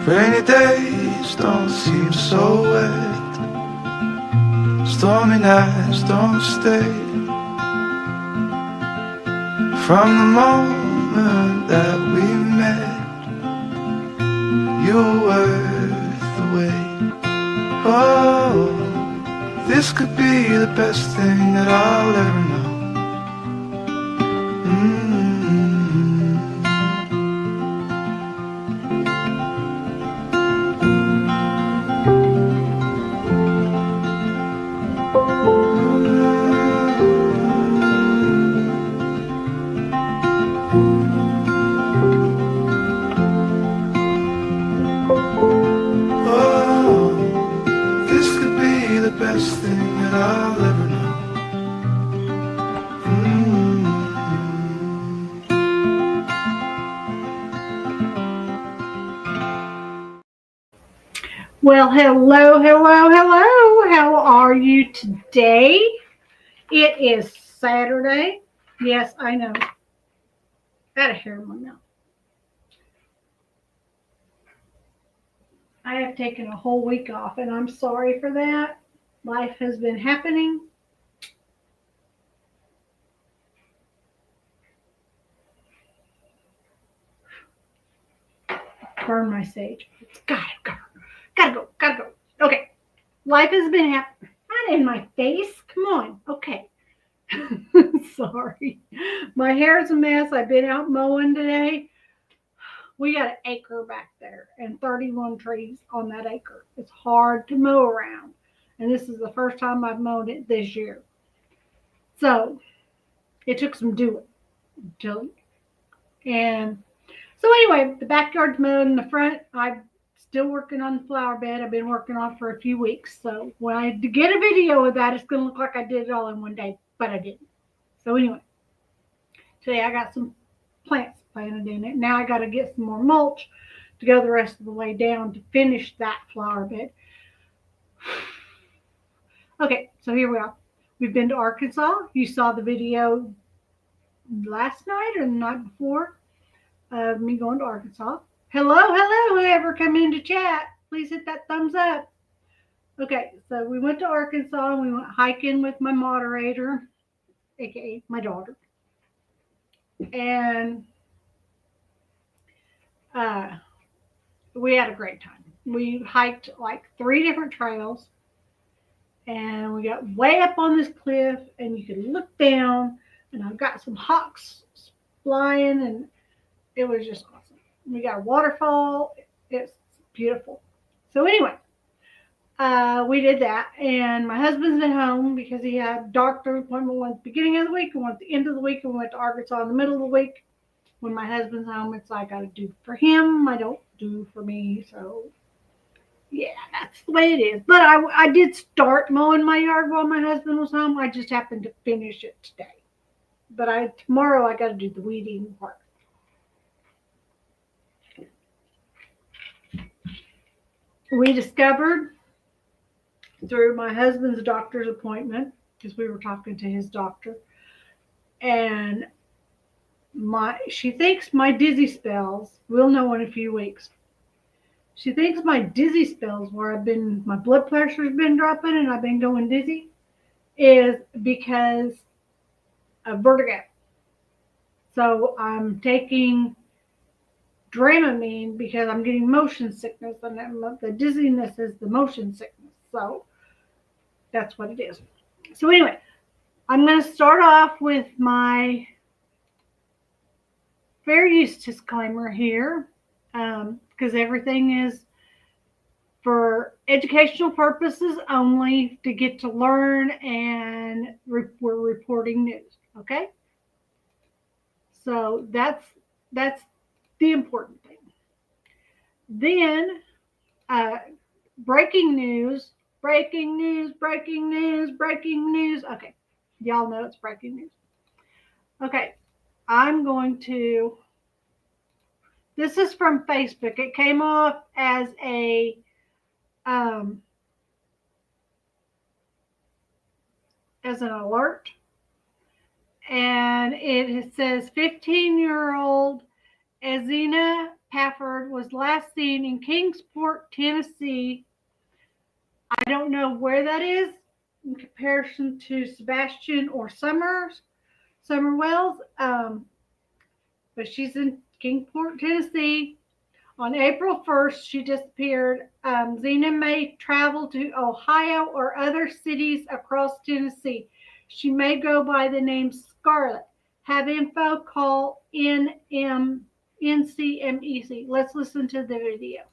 Rainy days don't seem so wet. Stormy nights don't stay. From the moment that we met, you were worth the wait. Oh, this could be the best thing that I'll ever know. Best thing that I'll ever know. Well, hello. How are you today? It is Saturday. Yes, I know. Got a hair in my mouth. I have taken a whole week off, and I'm sorry for that. Life has been happening. Burn my sage. Gotta go. Okay. Life has been happening. Not in my face. Come on. Okay. Sorry. My hair's a mess. I've been out mowing today. We got an acre back there and 31 trees on that acre. It's hard to mow around. And this is the first time I've mowed it this year. So it took some doing. And so anyway, the backyard's mowed in the front. I'm still working on the flower bed. I've been working on it for a few weeks. So when I get a video of that, it's going to look like I did it all in one day, but I didn't. So anyway, today I got some plants planted in it. Now I got to get some more mulch to go the rest of the way down to finish that flower bed. Okay, so here we are. We've been to Arkansas. You saw the video last night or the night before of me going to Arkansas. Hello, whoever come in to chat. Please hit that thumbs up. Okay, so we went to Arkansas and we went hiking with my moderator, aka my daughter. And we had a great time. We hiked like 3 different trails. And we got way up on this cliff, and you could look down, and I've got some hawks flying, and it was just awesome. We got a waterfall. It's beautiful. So anyway, we did that, and my husband's been home because he had a doctor appointment one at the beginning of the week and one at the end of the week, and we went to Arkansas in the middle of the week. When my husband's home, it's like I got to do for him. I don't do for me, so yeah, that's the way it is. But I did start mowing my yard while my husband was home. I just happened to finish it today. But tomorrow I got to do the weeding part. We discovered through my husband's doctor's appointment, because we were talking to his doctor, and she thinks my dizzy spells, we'll know in a few weeks. She thinks my dizzy spells where my blood pressure's been dropping and I've been going dizzy is because of vertigo. So I'm taking Dramamine because I'm getting motion sickness, and the dizziness is the motion sickness. So that's what it is. So anyway, I'm going to start off with my fair use disclaimer here. Because everything is for educational purposes only, to get to learn, and we're reporting news. Okay, so that's the important thing. Then breaking news. Okay, y'all know it's breaking news. Okay, I'm going to. This is from Facebook. It came off as a as an alert, and it says 15-year-old Ezina Pafford was last seen in Kingsport, Tennessee. I don't know where that is in comparison to Sebastian or Summer Wells, but she's in Kingsport, Tennessee. On April 1st, she disappeared. Zena may travel to Ohio or other cities across Tennessee. She may go by the name Scarlett. Have info, call NCMEC. Let's listen to the video.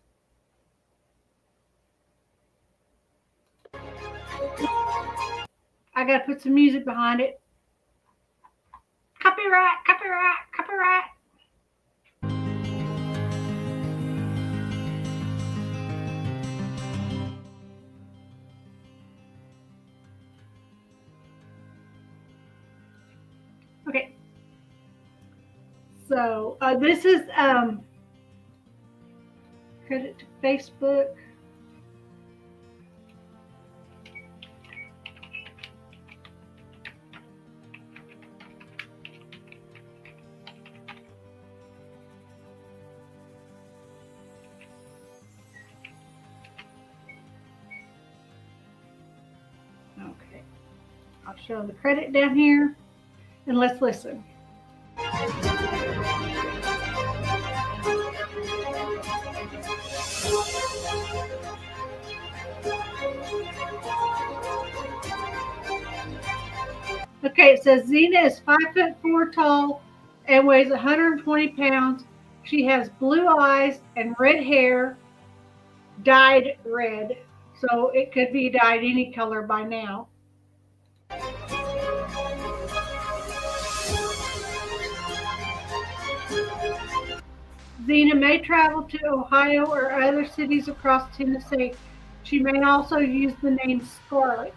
I got to put some music behind it. Copyright, copyright, copyright. Okay. So this is credit to Facebook. Okay. I'll show the credit down here and let's listen. Okay, it says Zena is 5'4" tall and weighs 120 pounds. She has blue eyes and red hair, dyed red. So it could be dyed any color by now. Zena may travel to Ohio or other cities across Tennessee. She may also use the name Scarlett.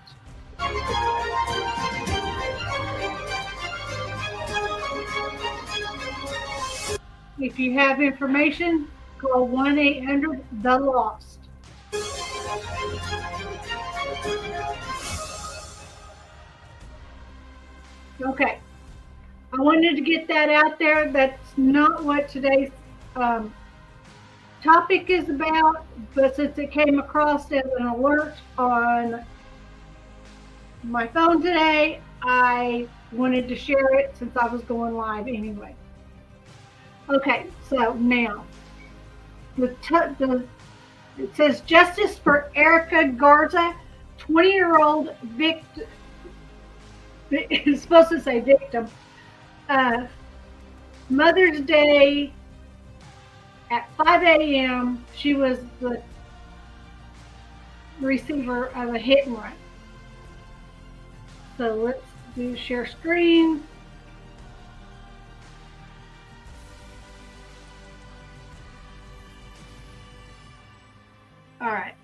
If you have information, call 1-800-THE-LOST. Okay. I wanted to get that out there. That's not what today's topic is about, but since it came across as an alert on my phone today, I wanted to share it since I was going live anyway. Okay, so now it says justice for Erica Garza, 20-year-old victim. It's supposed to say victim. Mother's Day at 5 a.m. She was the receiver of a hit and run. So let's do share screen. All right.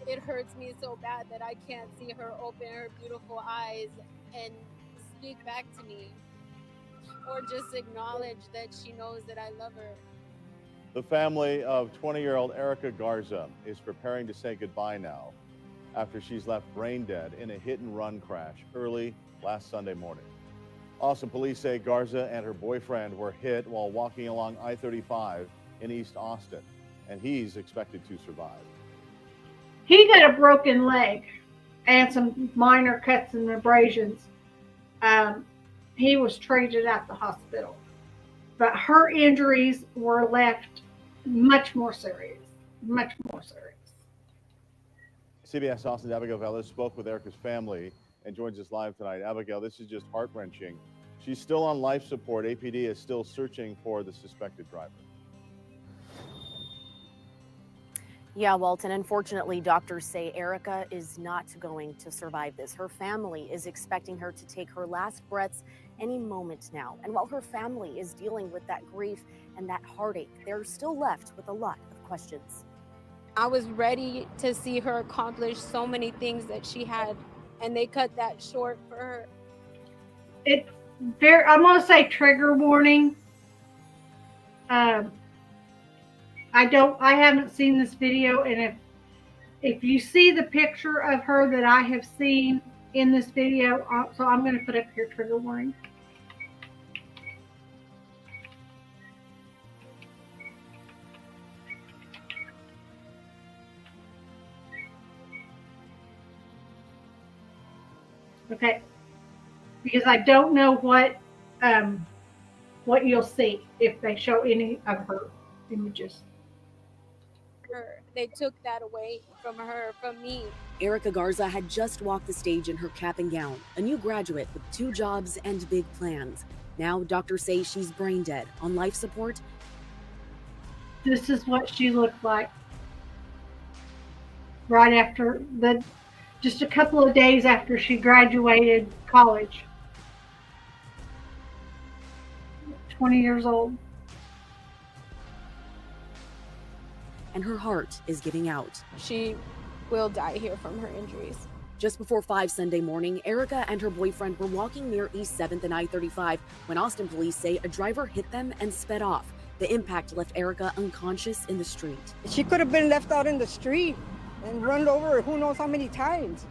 It hurts me so bad that I can't see her open her beautiful eyes and speak back to me or just acknowledge that she knows that I love her. The family of 20-year-old Erica Garza is preparing to say goodbye now after she's left brain dead in a hit-and-run crash early last Sunday morning. Austin police say Garza and her boyfriend were hit while walking along I-35 in East Austin, and he's expected to survive. He got a broken leg and some minor cuts and abrasions. He was treated at the hospital, but her injuries were left much more serious, much more serious. CBS Austin's Abigail Velez spoke with Erica's family and joins us live tonight. Abigail, this is just heart-wrenching. She's still on life support. APD is still searching for the suspected driver. Yeah, Walton, unfortunately, doctors say Erica is not going to survive this. Her family is expecting her to take her last breaths any moment now. And while her family is dealing with that grief and that heartache, they're still left with a lot of questions. I was ready to see her accomplish so many things that she had, and they cut that short for her. I'm going to say trigger warning. I haven't seen this video, and if you see the picture of her that I have seen in this video, so I'm going to put up here trigger warning. Okay, because I don't know what you'll see if they show any of her images. They took that away from her, from me. Erica Garza had just walked the stage in her cap and gown, a new graduate with 2 jobs and big plans. Now, doctors say she's brain dead, on life support. This is what she looked like right after just a couple of days after she graduated college. 20 years old. And her heart is giving out. She will die here from her injuries. Just before 5 Sunday morning, Erica and her boyfriend were walking near East 7th and I-35 when Austin police say a driver hit them and sped off. The impact left Erica unconscious in the street. She could have been left out in the street and run over who knows how many times.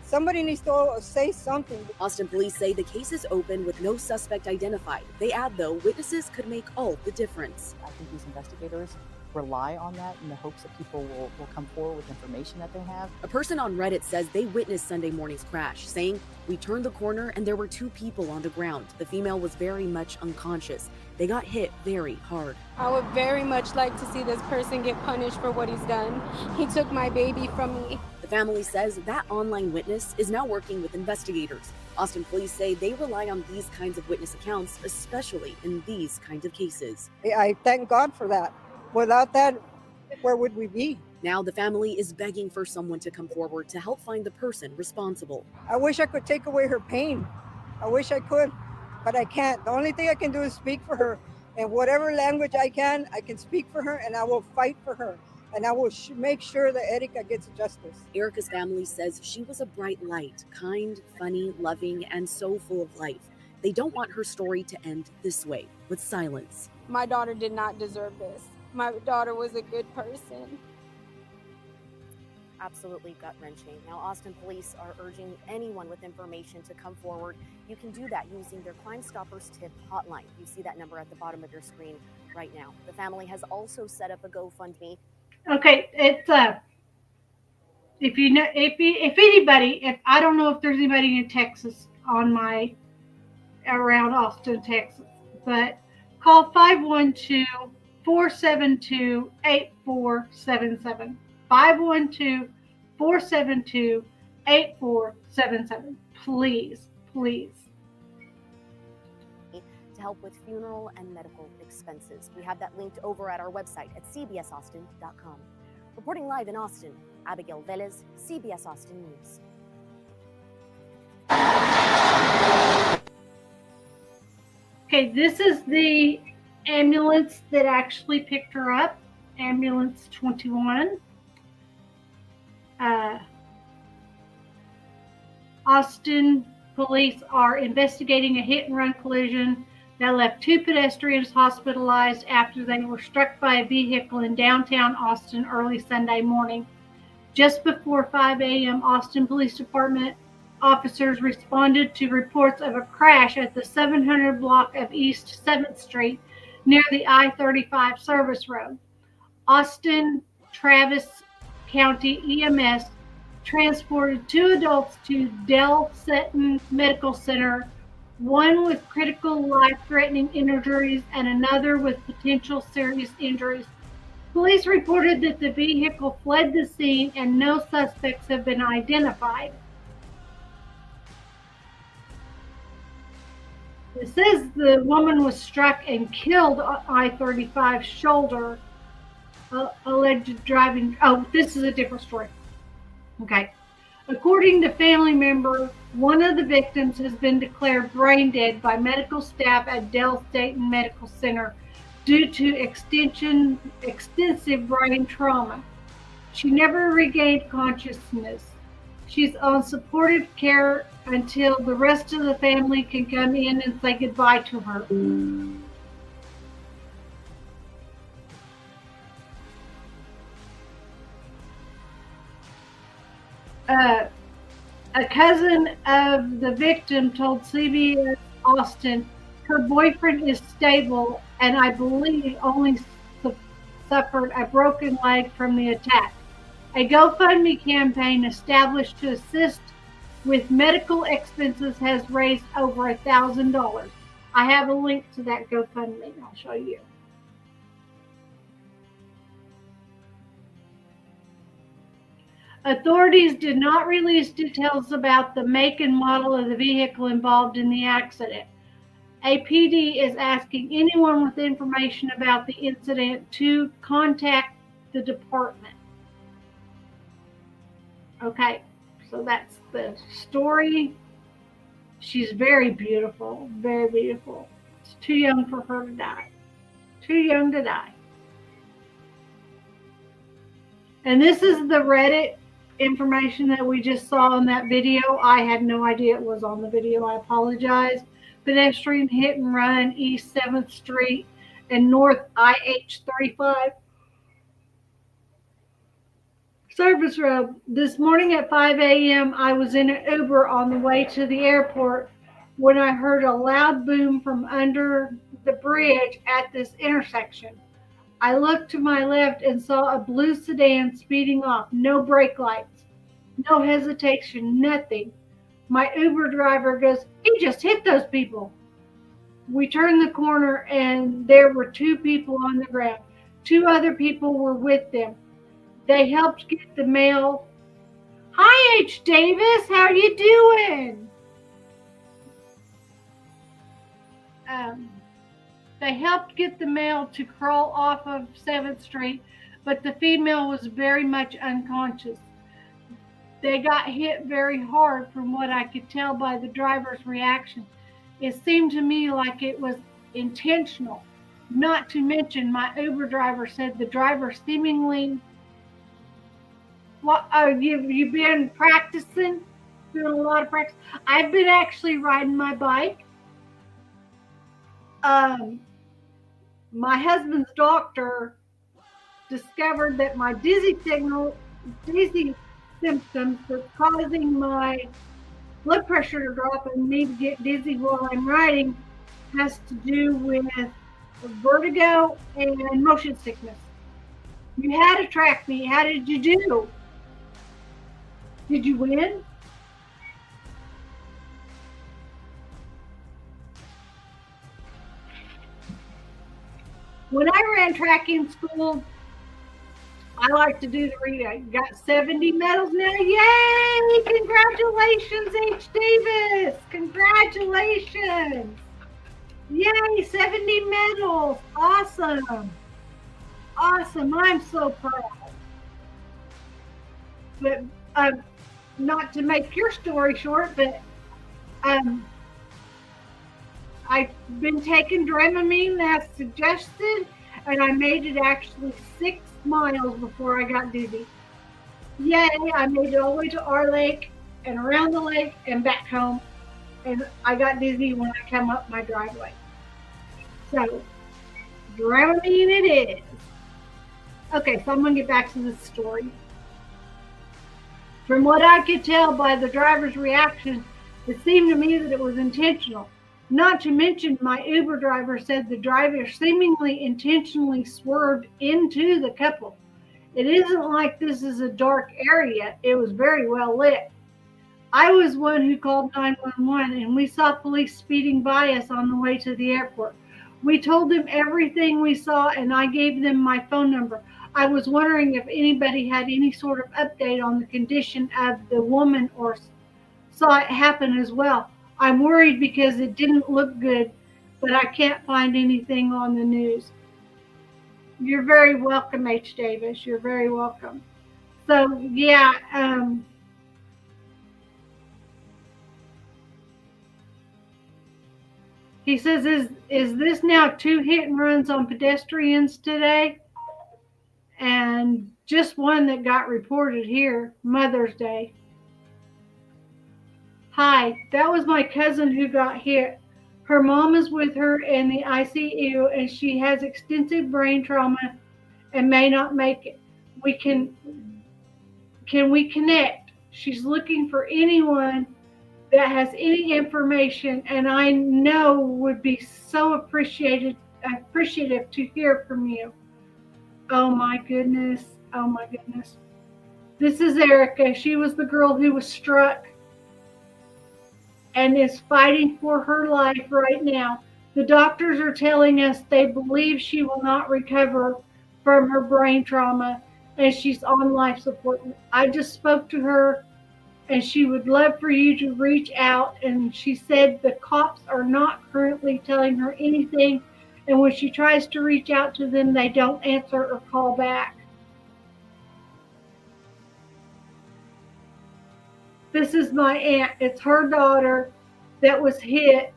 Somebody needs to say something. Austin police say the case is open with no suspect identified. They add, though, witnesses could make all the difference. I think these investigators rely on that in the hopes that people will come forward with information that they have. A person on Reddit says they witnessed Sunday morning's crash, saying, "We turned the corner and there were 2 people on the ground. The female was very much unconscious. They got hit very hard." I would very much like to see this person get punished for what he's done. He took my baby from me. The family says that online witness is now working with investigators. Austin police say they rely on these kinds of witness accounts, especially in these kinds of cases. I thank God for that. Without that, where would we be? Now the family is begging for someone to come forward to help find the person responsible. I wish I could take away her pain. I wish I could, but I can't. The only thing I can do is speak for her. In whatever language I can speak for her, and I will fight for her. And I will make sure that Erica gets justice. Erica's family says she was a bright light, kind, funny, loving, and so full of life. They don't want her story to end this way, with silence. My daughter did not deserve this. My daughter was a good person. Absolutely gut-wrenching. Now, Austin police are urging anyone with information to come forward. You can do that using their Crime Stoppers tip hotline. You see that number at the bottom of your screen right now. The family has also set up a GoFundMe. Okay, it's if you know, if anybody, if I don't know if there's anybody in Texas around Austin, Texas, but call 512-472-8477. 512-472-8477. Please, please. To help with funeral and medical expenses. We have that linked over at our website at cbsaustin.com. Reporting live in Austin, Abigail Velez, CBS Austin News. Okay, this is the ambulance that actually picked her up, ambulance 21. Austin police are investigating a hit-and-run collision that left 2 pedestrians hospitalized after they were struck by a vehicle in downtown Austin early Sunday morning. Just before 5 a.m., Austin Police Department officers responded to reports of a crash at the 700 block of East 7th Street near the I-35 service road. Austin Travis County EMS transported 2 adults to Del Seton Medical Center, one with critical life-threatening injuries and another with potential serious injuries. Police reported that the vehicle fled the scene and no suspects have been identified. It says the woman was struck and killed on I-35 shoulder, alleged driving. Oh, this is a different story. Okay. According to family member, one of the victims has been declared brain dead by medical staff at Del Seton Medical Center due to extensive brain trauma. She never regained consciousness. She's on supportive care until the rest of the family can come in and say goodbye to her. A cousin of the victim told CBS Austin her boyfriend is stable and I believe only suffered a broken leg from the attack. A GoFundMe campaign established to assist with medical expenses has raised over $1,000. I have a link to that GoFundMe. I'll show you. Authorities did not release details about the make and model of the vehicle involved in the accident. APD is asking anyone with information about the incident to contact the department. Okay, so that's the story. She's very beautiful, very beautiful. It's too young for her to die. Too young to die. And this is the Reddit information that we just saw in that video. I had no idea it was on the video. I apologize. Pedestrian hit and run East 7th Street and North IH-35 service road. This morning at 5 a.m., I was in an Uber on the way to the airport when I heard a loud boom from under the bridge at this intersection. I looked to my left and saw a blue sedan speeding off. No brake lights, no hesitation, nothing. My Uber driver goes, "He just hit those people." We turned the corner and there were two people on the ground. Two other people were with them. They helped get the mail. Hi, H. Davis. How are you doing? They helped get the male to crawl off of 7th Street, but the female was very much unconscious. They got hit very hard from what I could tell by the driver's reaction. It seemed to me like it was intentional. Not to mention, my Uber driver said the driver seemingly... What? Oh, you've been practicing? Doing a lot of practice? I've been actually riding my bike. My husband's doctor discovered that my dizzy symptoms that's causing my blood pressure to drop and me to get dizzy while I'm riding has to do with vertigo and motion sickness. You had to track me. How did you do? Did you win? When I ran track in school, I like to do the relay. Got 70 medals now. Yay! Congratulations, H. Davis. Congratulations. Yay, 70 medals. Awesome. Awesome. I'm so proud. But not to make your story short, but I've been taking Dramamine as suggested, and I made it actually 6 miles before I got dizzy. Yay, I made it all the way to our lake and around the lake and back home, and I got dizzy when I come up my driveway. So, Dramamine it is. Okay, so I'm going to get back to this story. From what I could tell by the driver's reaction, it seemed to me that it was intentional. Not to mention, my Uber driver said the driver seemingly intentionally swerved into the couple. It isn't like this is a dark area. It was very well lit. I was one who called 911, and we saw police speeding by us on the way to the airport. We told them everything we saw, and I gave them my phone number. I was wondering if anybody had any sort of update on the condition of the woman or saw it happen as well. I'm worried because it didn't look good, but I can't find anything on the news. You're very welcome, H. Davis. You're very welcome. So, yeah, he says, is this now 2 hit and runs on pedestrians today? And just one that got reported here, Mother's Day. Hi, that was my cousin who got hit. Her mom is with her in the ICU, and she has extensive brain trauma and may not make it. Can we connect? She's looking for anyone that has any information, and I know would be so appreciative to hear from you. Oh my goodness. Oh my goodness. This is Erica. She was the girl who was struck and is fighting for her life right now. The doctors are telling us they believe she will not recover from her brain trauma and she's on life support. I just spoke to her and she would love for you to reach out. And she said the cops are not currently telling her anything. And when she tries to reach out to them, they don't answer or call back. This is my aunt. It's her daughter that was hit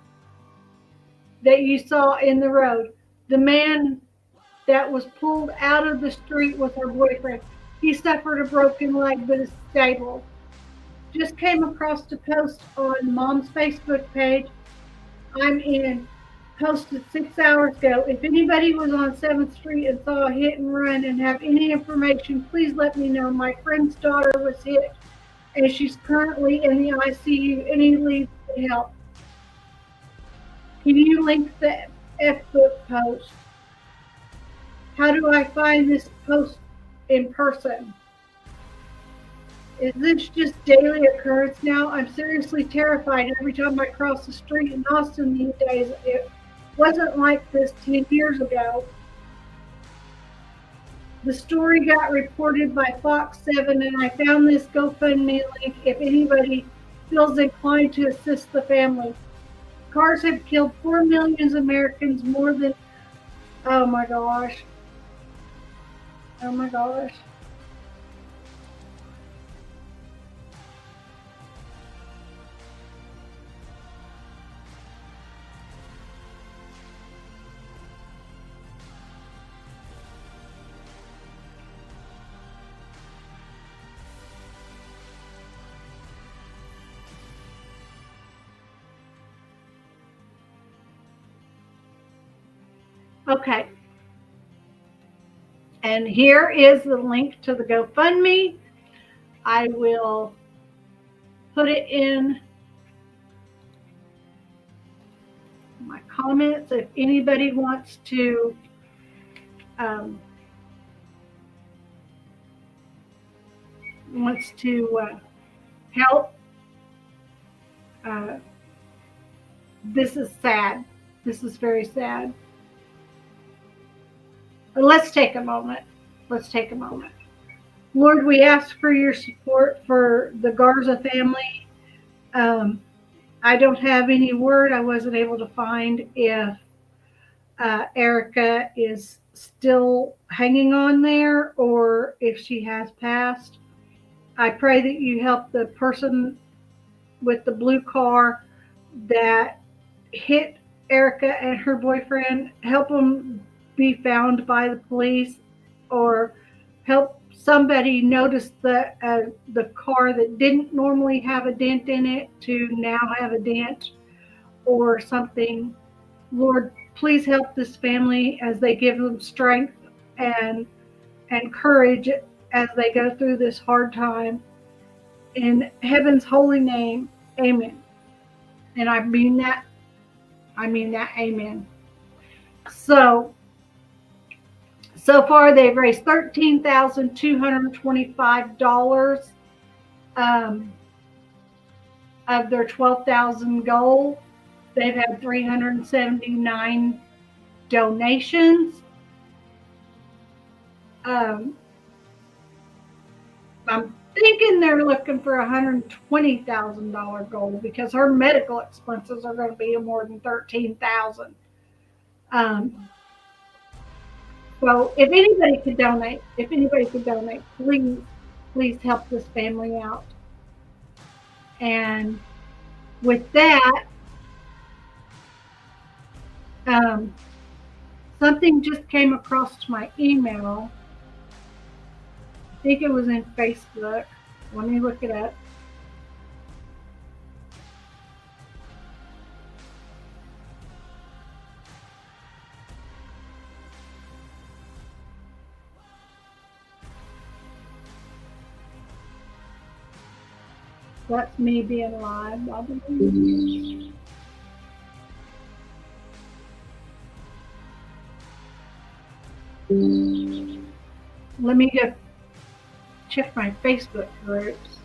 that you saw in the road. The man that was pulled out of the street with her boyfriend. He suffered a broken leg but is stable. Just came across the post on Mom's Facebook page. I'm in. Posted 6 hours ago. If anybody was on 7th Street and saw a hit and run and have any information, please let me know. My friend's daughter was hit and she's currently in the ICU. Any leads can help. Can you link the Facebook post? How do I find this post in person? Is this just daily occurrence now? I'm seriously terrified every time I cross the street in Austin these days. It wasn't like this 10 years ago. The story got reported by Fox 7 and I found this GoFundMe link if anybody feels inclined to assist the family. Cars have killed 4 million Americans, more than, oh my gosh. Oh my gosh. Okay. And here is the link to the GoFundMe. I will put it in my comments if anybody wants to help. This is sad. This is very sad. But let's take a moment. Let's take a moment. Lord, we ask for your support for the Garza family. I don't have any word. I wasn't able to find if Erica is still hanging on there or if she has passed. I pray that you help the person with the blue car that hit Erica and her boyfriend, help them be found by the police, or help somebody notice the car that didn't normally have a dent in it to now have a dent or something. Lord, please help this family as they give them strength and courage as they go through this hard time. In heaven's holy name, amen. And I mean that, amen. So far they've raised $13,225 of their $12,000 goal. They've had 379 donations. I'm thinking they're looking for $120,000 goal because her medical expenses are going to be more than $13,000. So if anybody could donate, please help this family out. And with that, something just came across my email. I think it was in Facebook. Let me look it up. That's me being live. Let me go check my Facebook groups.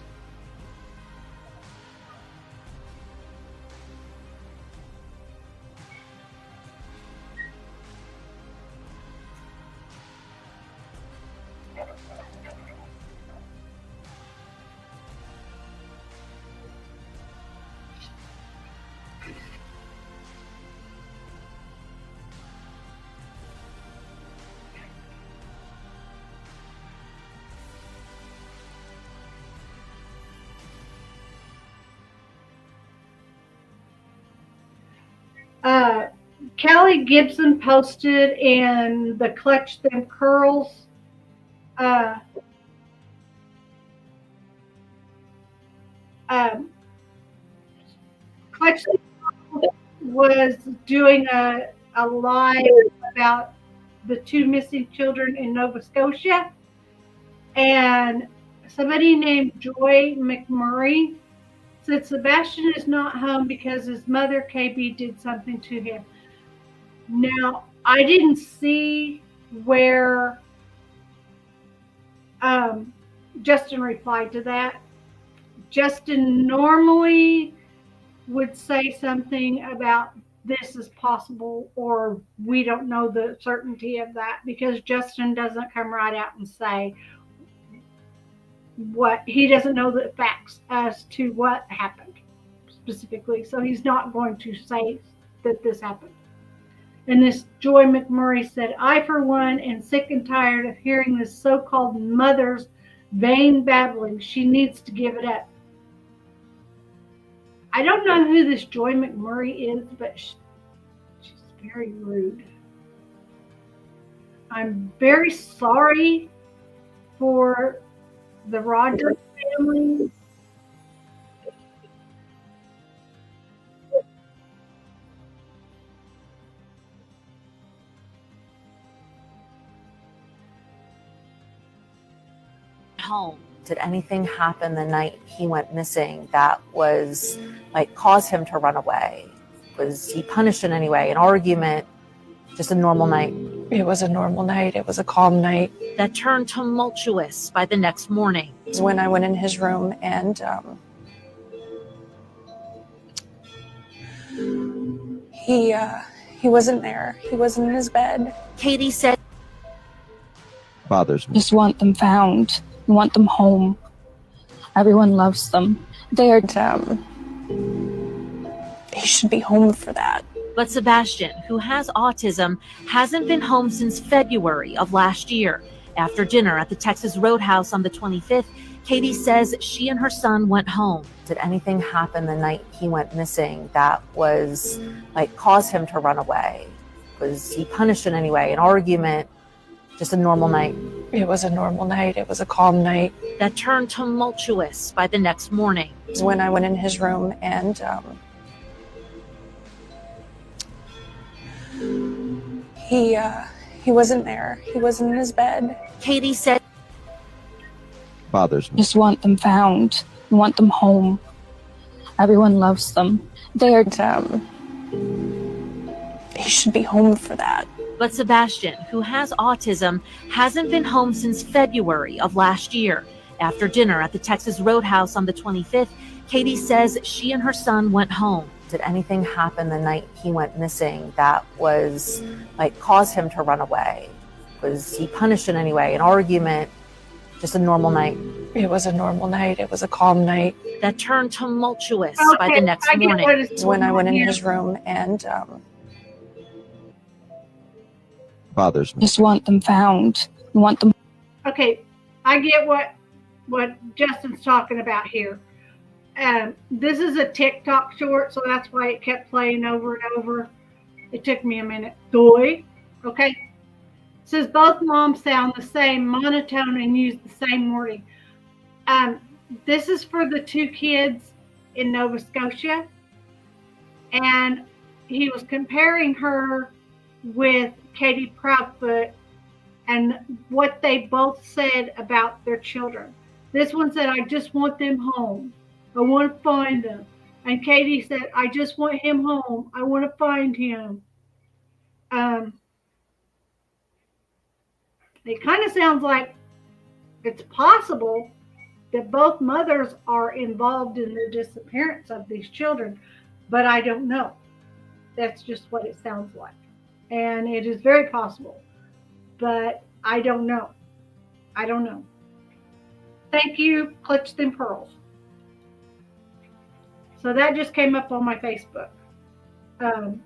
Kelly Gibson posted in the Clutch Them Curls Clutch Them Curls was doing a live about the 2 missing children in Nova Scotia, and somebody named Joy McMurray said Sebastian is not home because his mother KB did something to him. Now, I didn't see where Justin replied to that. Justin normally would say something about this is possible, or we don't know the certainty of that, because Justin doesn't come right out and say what he doesn't know the facts as to what happened specifically. So he's not going to say that this happened. And this Joy McMurray said, I, for one, am sick and tired of hearing this so-called mother's vain babbling. She needs to give it up. I don't know who this Joy McMurray is, but she's very rude. I'm very sorry for the Rogers family. Home. Did anything happen the night he went missing that was like caused him to run away? Was he punished in any way? An argument? Just a normal night? It was a normal night. It was a calm night. That turned tumultuous by the next morning. It was when I went in his room and he wasn't there. He wasn't in his bed. Katie said, bothers me. Just want them found. We want them home. Everyone loves them. They're they should be home for that. but Sebastian, who has autism, hasn't been home since February of last year. After dinner at the Texas Roadhouse on the 25th, Katie says she and her son went home. Did anything happen the night he went missing that was like caused him to run away? Was he punished in any way? An argument? Just a normal night? It was a normal night. It was a calm night. That turned tumultuous by the next morning. It was when I went in his room and he wasn't there. He wasn't in his bed. Katie said, bothers me. Just want them found. We want them home. Everyone loves them. They're they should be home for that. but Sebastian, who has autism, hasn't been home since February of last year. After dinner at the Texas Roadhouse on the 25th, Katie says she and her son went home. Did anything happen the night he went missing that was like caused him to run away? Was he punished in any way? An argument? Just a normal night? It was a normal night. It was a calm night. That turned tumultuous by the next I get morning. what is It was when I went in here. his room and Bothers me. just want them found. We want them. Okay, I get what Justin's talking about here. This is a TikTok short, so that's why it kept playing over and over. It took me a minute. Doy, okay. It says both moms sound the same, monotone, and use the same wording. This is for the two kids in Nova Scotia, and he was comparing her with Katie Proudfoot and what they both said about their children. This one said, I just want them home. I want to find them. And Katie said, I just want him home. I want to find him. It kind of sounds like it's possible that both mothers are involved in the disappearance of these children, but I don't know. That's just what it sounds like. And it is very possible, but I don't know. I don't know. Thank you, Clutch Them Pearls. So that just came up on my Facebook. I'm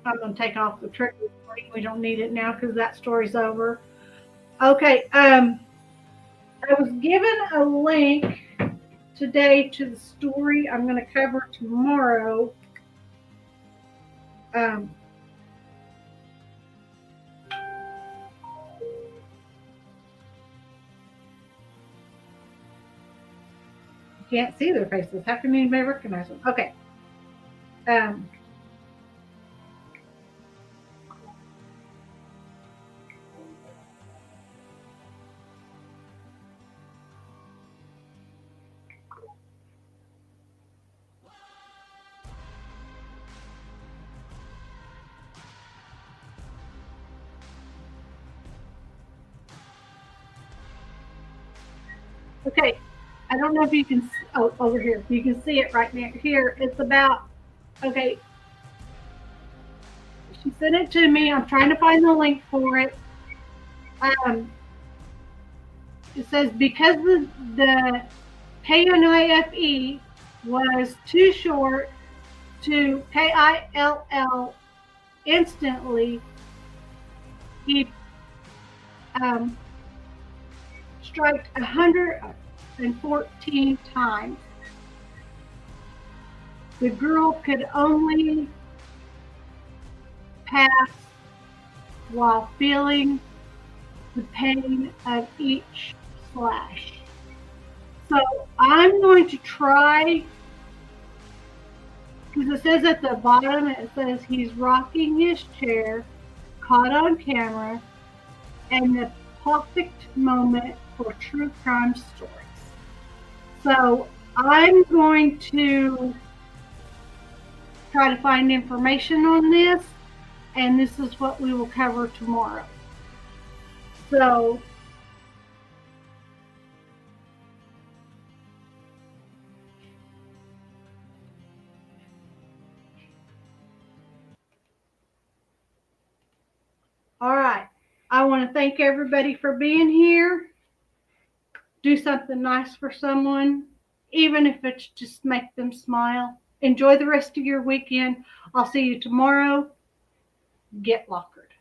going to take off the trigger warning. We don't need it now because that story's over. Okay. I was given a link today to the story I'm going to cover tomorrow. You can't see their faces. How can anybody recognize them? Okay. Okay, I don't know if you can, oh, over here. You can see it right near here. It's about, okay, she sent it to me. I'm trying to find the link for it. It says because the KNIFE was too short to KILL instantly, he striked 114 times. The girl could only pass while feeling the pain of each slash. So I'm going to try, because it says at the bottom, it says he's rocking his chair, caught on camera, and the perfect moment for true crime stories. So I'm going to try to find information on this, and this is what we will cover tomorrow. So all right, I want to thank everybody for being here. Do something nice for someone, even if it's just make them smile. Enjoy the rest of your weekend. I'll see you tomorrow. Get lockered.